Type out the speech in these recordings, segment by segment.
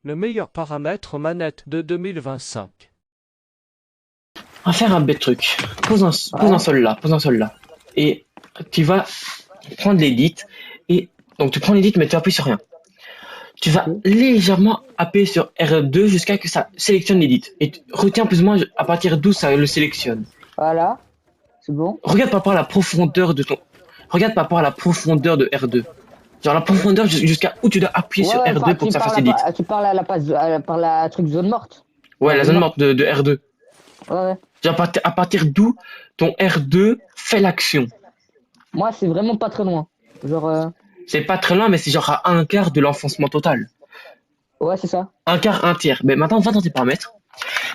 Le meilleur paramètre manette de 2025. On va faire un bête truc. Pose un Ouais. sol là, pose un sol là. Et tu vas prendre l'edit. Et donc tu prends l'edit, mais tu appuies sur rien. Tu vas Ok. légèrement appuyer sur R2 jusqu'à que ça sélectionne l'edit. Et retiens plus ou moins à partir d'où ça le sélectionne. Voilà. C'est bon. Regarde par rapport à la profondeur de ton. Regarde par rapport à la profondeur de R2. Genre la profondeur jusqu'à où tu dois appuyer Ouais, sur ouais, R2 pour que ça fasse edit. tu parles à la passe, par la truc zone morte. Ouais, La la zone zone morte. morte de R2. Ouais, ouais. Genre à partir d'où ton R2 fait l'action. Moi, c'est vraiment pas très loin. Genre, C'est pas très loin, mais c'est genre à un quart de l'enfoncement total. ouais, c'est ça. Un quart, un tiers. Mais maintenant, va dans tes paramètres.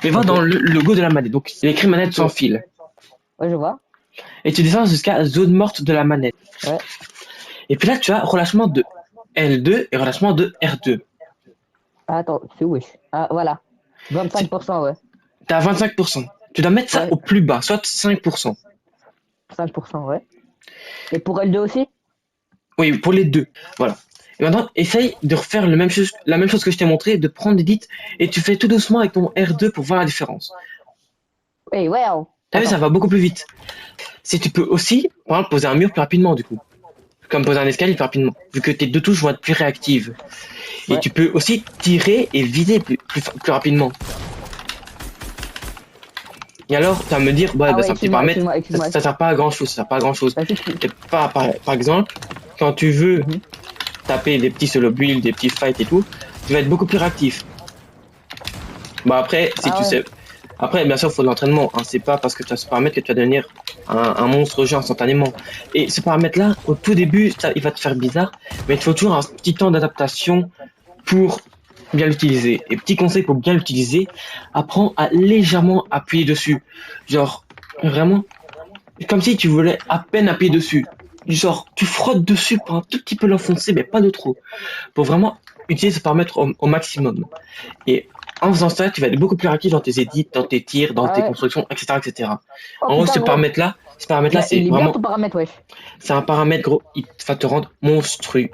Mais va Ok. dans le logo de la manette. Donc, il est écrit manette Ok. sans fil. Ouais, je vois. Et tu descends jusqu'à zone morte de la manette. Ouais. Et puis là, tu as relâchement de L2 et relâchement de R2. Ah, attends, c'est où, wesh? Ah, voilà. C'est- 25%, ouais. T'as 25%. Tu dois mettre ça Ouais. au plus bas, soit 5%. 5%, ouais. Et pour L2 aussi? Oui, pour les deux. Voilà. Et maintenant, essaye de refaire la même chose que je t'ai montré, de prendre l'edit et tu fais tout doucement avec ton R2 pour voir la différence. Hey, wow. T'as vu, ça Attends. va beaucoup plus vite. Si tu peux aussi, par exemple, poser un mur plus rapidement, du coup. Comme poser un escalier plus rapidement, vu que tes deux touches vont être plus réactives. Et Ouais. tu peux aussi tirer et viser plus rapidement. Et alors, tu vas me dire, ouais, Ah bah, ouais, c'est un petit paramètre, excuse-moi. ça sert pas à grand chose, ça sert pas à grand chose. Vas-y, tu... Et par exemple, quand tu veux Mhm. taper des petits solo builds, des petits fights et tout, tu vas être beaucoup plus réactif. Bon, après, si Ah tu ouais. sais, après, bien sûr, il faut de l'entraînement, hein. C'est pas parce que tu as ce paramètre que tu vas devenir un monstre jeu instantanément. Et ce paramètre-là, au tout début, il va te faire bizarre, mais il faut toujours un petit temps d'adaptation pour bien l'utiliser. Et petit conseil pour bien l'utiliser, apprends à légèrement appuyer dessus. Genre, vraiment, comme si tu voulais à peine appuyer dessus. Genre, tu frottes dessus pour un tout petit peu l'enfoncer, mais pas de trop. Pour vraiment utiliser ce paramètre au maximum. Et en faisant ça, tu vas être beaucoup plus rapide dans tes edits, dans tes tirs, dans Ah tes ouais. constructions, etc., etc. Oh En gros, putain, gros. ce paramètre-là, Il c'est est bien vraiment, ton paramètre, wesh. c'est un paramètre, gros, il va te rendre monstrueux.